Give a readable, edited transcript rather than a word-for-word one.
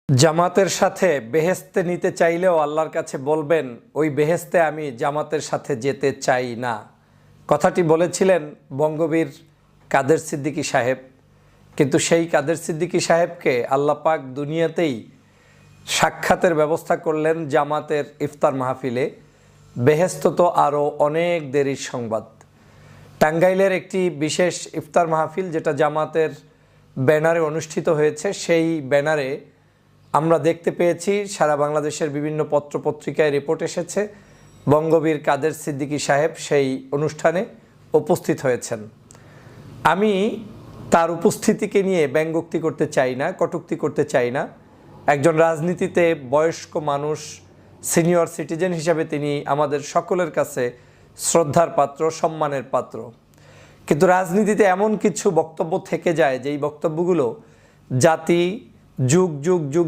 জামাতের সাথে বেহেশতে নিতে চাইলেও আল্লাহর কাছে বলবেন ওই বেহেশতে আমি জামাতের সাথে যেতে চাই না। কথাটি বলেছিলেন বঙ্গবীর কাদের সিদ্দিকী সাহেব। কিন্তু সেই কাদের সিদ্দিকী সাহেবকে আল্লাহ পাক দুনিয়াতেই সাক্ষাতের ব্যবস্থা করলেন জামাতের ইফতার মাহফিলে। বেহেশত তো আরও অনেক দেরির সংবাদ। টাঙ্গাইলের একটি বিশেষ ইফতার মাহফিল যেটা জামাতের ব্যানারে অনুষ্ঠিত হয়েছে, সেই ব্যানারে আমরা দেখতে পেয়েছি সারা বাংলাদেশের বিভিন্ন পত্রপত্রিকায় রিপোর্ট এসেছে বঙ্গবীর কাদের সিদ্দিকী সাহেব সেই অনুষ্ঠানে উপস্থিত হয়েছেন। আমি তার উপস্থিতিকে নিয়ে ব্যঙ্গোক্তি করতে চাই না, কটূক্তি করতে চাই না। একজন রাজনীতিতে বয়স্ক মানুষ, সিনিয়র সিটিজেন হিসাবে তিনি আমাদের সকলের কাছে শ্রদ্ধার পাত্র, সম্মানের পাত্র। কিন্তু রাজনীতিতে এমন কিছু বক্তব্য থেকে যায় যেই বক্তব্যগুলো জাতি যুগ যুগ যুগ